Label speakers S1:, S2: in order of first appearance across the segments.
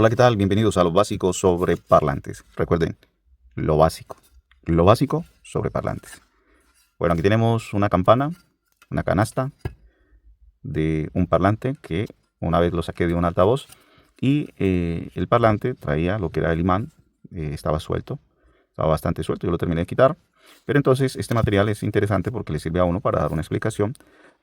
S1: Hola, ¿qué tal? Bienvenidos a lo básico sobre parlantes. Recuerden, lo básico sobre parlantes. Bueno, aquí tenemos una campana, una canasta de un parlante que una vez lo saqué de un altavoz y el parlante traía lo que era el imán, estaba suelto, estaba bastante suelto, yo lo terminé de quitar. Pero entonces este material es interesante porque le sirve a uno para dar una explicación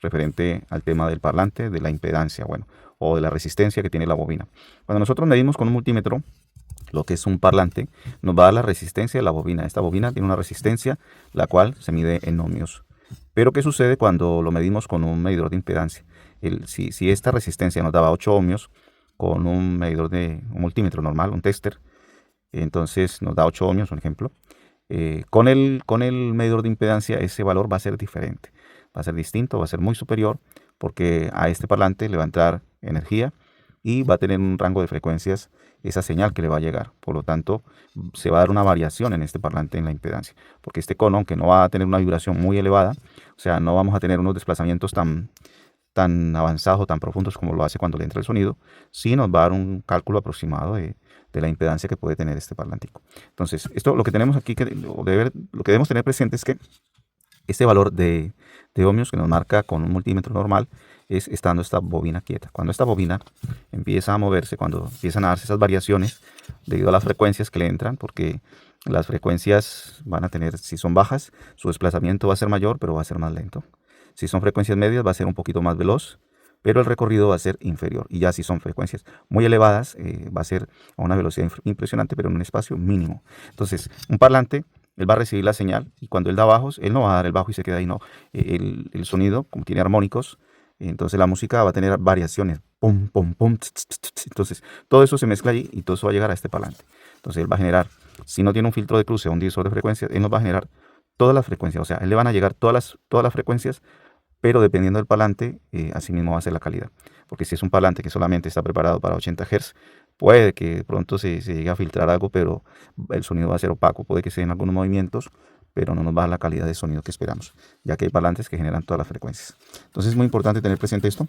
S1: referente al tema del parlante, de la impedancia, bueno, o de la resistencia que tiene la bobina. Cuando nosotros medimos con un multímetro lo que es un parlante, nos va a dar la resistencia de la bobina. Esta bobina tiene una resistencia, la cual se mide en ohmios. Pero ¿qué sucede cuando lo medimos con un medidor de impedancia? Si esta resistencia nos daba 8 ohmios con un medidor de un multímetro normal, un tester, entonces nos da 8 ohmios, un ejemplo. Con el medidor de impedancia ese valor va a ser diferente, va a ser distinto, va a ser muy superior, porque a este parlante le va a entrar energía y va a tener un rango de frecuencias esa señal que le va a llegar. Por lo tanto, se va a dar una variación en este parlante en la impedancia, porque este cono, aunque no va a tener una vibración muy elevada, o sea, no vamos a tener unos desplazamientos tan avanzados o tan profundos como lo hace cuando le entra el sonido, sí nos va a dar un cálculo aproximado de la impedancia que puede tener este parlantico. Entonces, esto lo que tenemos aquí, lo que debemos tener presente es que este valor de ohmios que nos marca con un multímetro normal es estando esta bobina quieta. Cuando esta bobina empieza a moverse, cuando empiezan a darse esas variaciones debido a las frecuencias que le entran, porque las frecuencias van a tener, si son bajas, su desplazamiento va a ser mayor, pero va a ser más lento. Si son frecuencias medias, va a ser un poquito más veloz, pero el recorrido va a ser inferior. Y ya si son frecuencias muy elevadas, va a ser a una velocidad impresionante, pero en un espacio mínimo. Entonces, un parlante, él va a recibir la señal y cuando él da bajos, él no va a dar el bajo y se queda ahí, no. El sonido, como tiene armónicos, entonces la música va a tener variaciones. Pum, pum, pum, tss, tss, tss. Entonces, todo eso se mezcla ahí y todo eso va a llegar a este parlante. Entonces, él va a generar, si no tiene un filtro de cruce o un divisor de frecuencias, él nos va a generar todas las frecuencias. O sea, él le van a llegar todas las frecuencias, pero dependiendo del parlante, así mismo va a ser la calidad. Porque si es un parlante que solamente está preparado para 80 Hz, puede que de pronto se llegue a filtrar algo, pero el sonido va a ser opaco. Puede que se den algunos movimientos, pero no nos va a dar la calidad de sonido que esperamos, ya que hay parlantes que generan todas las frecuencias. Entonces es muy importante tener presente esto,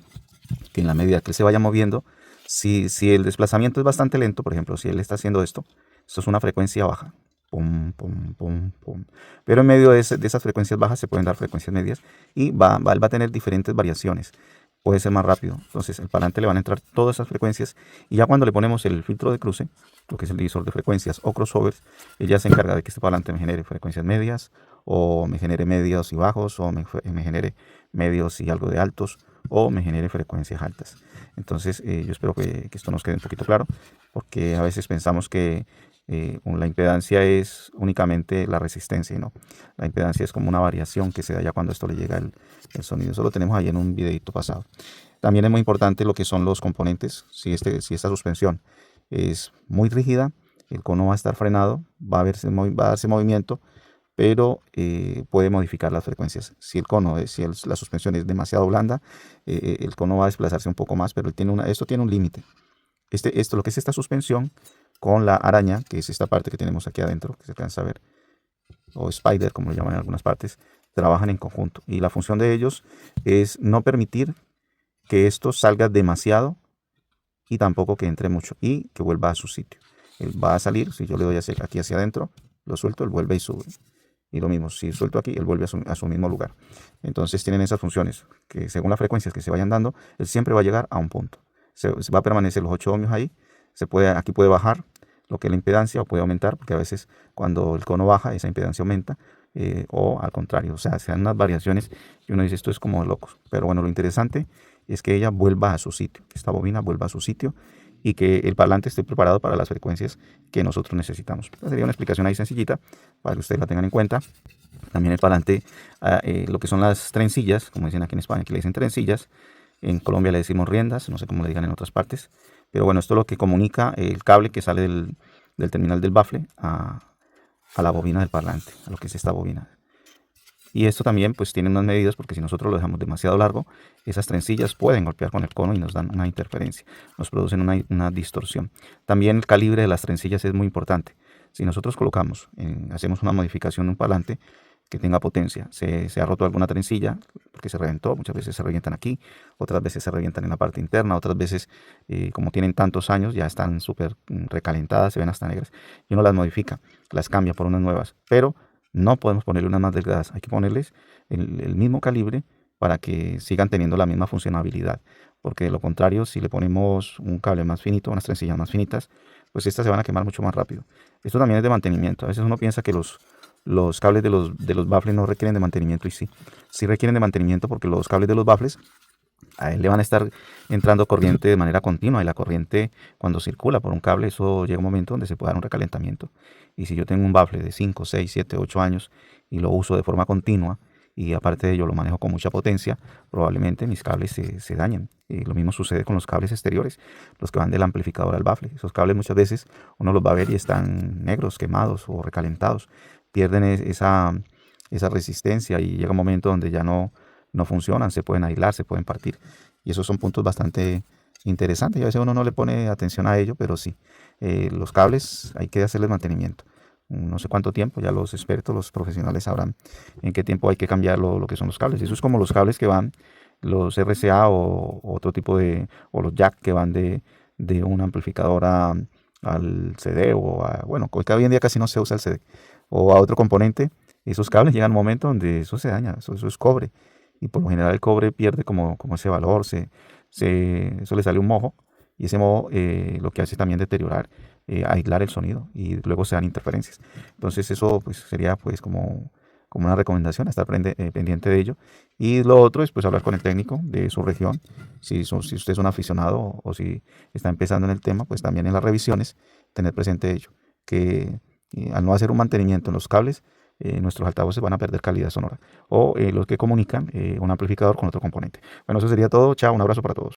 S1: que en la medida que él se vaya moviendo, si el desplazamiento es bastante lento, por ejemplo, si él está haciendo esto es una frecuencia baja. Pum, pum, pum, pum. Pero en medio de esas frecuencias bajas se pueden dar frecuencias medias y él va a tener diferentes variaciones. Puede ser más rápido. Entonces, el parlante le van a entrar todas esas frecuencias y ya cuando le ponemos el filtro de cruce, lo que es el divisor de frecuencias o crossovers, ella se encarga de que este parlante me genere frecuencias medias o me genere medios y bajos o me genere medios y algo de altos o me genere frecuencias altas. Entonces, yo espero que esto nos quede un poquito claro, porque a veces pensamos que la impedancia es únicamente la resistencia, y no. La impedancia es como una variación que se da ya cuando esto le llega el sonido. Eso lo tenemos ahí en un videito pasado. También es muy importante lo que son los componentes. Si esta suspensión es muy rígida, el cono va a estar frenado, va a darse movimiento, pero puede modificar las frecuencias. Si la suspensión es demasiado blanda, el cono va a desplazarse un poco más, pero esto tiene un límite. Lo que es esta suspensión con la araña, que es esta parte que tenemos aquí adentro, que se alcanza a ver, o spider, como lo llaman en algunas partes, trabajan en conjunto. Y la función de ellos es no permitir que esto salga demasiado y tampoco que entre mucho y que vuelva a su sitio. Él va a salir, si yo le doy aquí hacia adentro, lo suelto, él vuelve y sube. Y lo mismo, si suelto aquí, él vuelve a su mismo lugar. Entonces tienen esas funciones, que según las frecuencias que se vayan dando, él siempre va a llegar a un punto. Se va a permanecer los 8 ohmios ahí. Aquí puede bajar lo que es la impedancia o puede aumentar, porque a veces cuando el cono baja, esa impedancia aumenta, o al contrario, o sea, se dan unas variaciones y uno dice, esto es como de locos. Pero bueno, lo interesante es que ella vuelva a su sitio, que esta bobina vuelva a su sitio y que el parlante esté preparado para las frecuencias que nosotros necesitamos. Esta sería una explicación ahí sencillita para que ustedes la tengan en cuenta. También el parlante, lo que son las trencillas, como dicen aquí en España, que le dicen trencillas, en Colombia le decimos riendas, no sé cómo le digan en otras partes. Pero bueno, esto es lo que comunica el cable que sale del terminal del bafle a la bobina del parlante, a lo que es esta bobina. Y esto también pues tiene unas medidas, porque si nosotros lo dejamos demasiado largo, esas trencillas pueden golpear con el cono y nos dan una interferencia, nos producen una distorsión. También el calibre de las trencillas es muy importante. Si nosotros hacemos una modificación de un parlante, que tenga potencia. Se ha roto alguna trencilla porque se reventó, muchas veces se revientan aquí, otras veces se revientan en la parte interna, otras veces, como tienen tantos años, ya están súper recalentadas, se ven hasta negras, y uno las modifica, las cambia por unas nuevas, pero no podemos ponerle unas más delgadas, hay que ponerles el mismo calibre para que sigan teniendo la misma funcionabilidad, porque de lo contrario, si le ponemos un cable más finito, unas trencillas más finitas, pues estas se van a quemar mucho más rápido. Esto también es de mantenimiento. A veces uno piensa que los cables de los baffles no requieren de mantenimiento, y sí, sí requieren de mantenimiento, porque los cables de los baffles a él le van a estar entrando corriente de manera continua, y la corriente, cuando circula por un cable, eso llega un momento donde se puede dar un recalentamiento. Y si yo tengo un baffle de 5, 6, 7, 8 años y lo uso de forma continua, y aparte de ello lo manejo con mucha potencia, probablemente mis cables se dañen. Y lo mismo sucede con los cables exteriores, los que van del amplificador al baffle. Esos cables muchas veces uno los va a ver y están negros, quemados o recalentados. Pierden esa resistencia, y llega un momento donde ya no funcionan, se pueden aislar, se pueden partir. Y esos son puntos bastante interesantes, y a veces uno no le pone atención a ello, pero sí, los cables hay que hacerles mantenimiento. No sé cuánto tiempo, ya los expertos, los profesionales sabrán en qué tiempo hay que cambiar lo que son los cables. Eso es como los cables que van, los RCA o otro tipo o los jack que van de un amplificador al CD, bueno, que hoy en día casi no se usa el CD, o a otro componente. Esos cables llegan a un momento donde eso se daña, eso es cobre, y por lo general el cobre pierde como ese valor, eso le sale un mojo, y ese mojo lo que hace también deteriorar, aislar el sonido, y luego se dan interferencias. Entonces eso pues sería pues como una recomendación, estar pendiente de ello. Y lo otro es pues hablar con el técnico de su región, si usted es un aficionado o si está empezando en el tema, pues también en las revisiones tener presente ello, que al no hacer un mantenimiento en los cables, nuestros altavoces van a perder calidad sonora, o los que comunican un amplificador con otro componente. Bueno, eso sería todo. Chao, un abrazo para todos.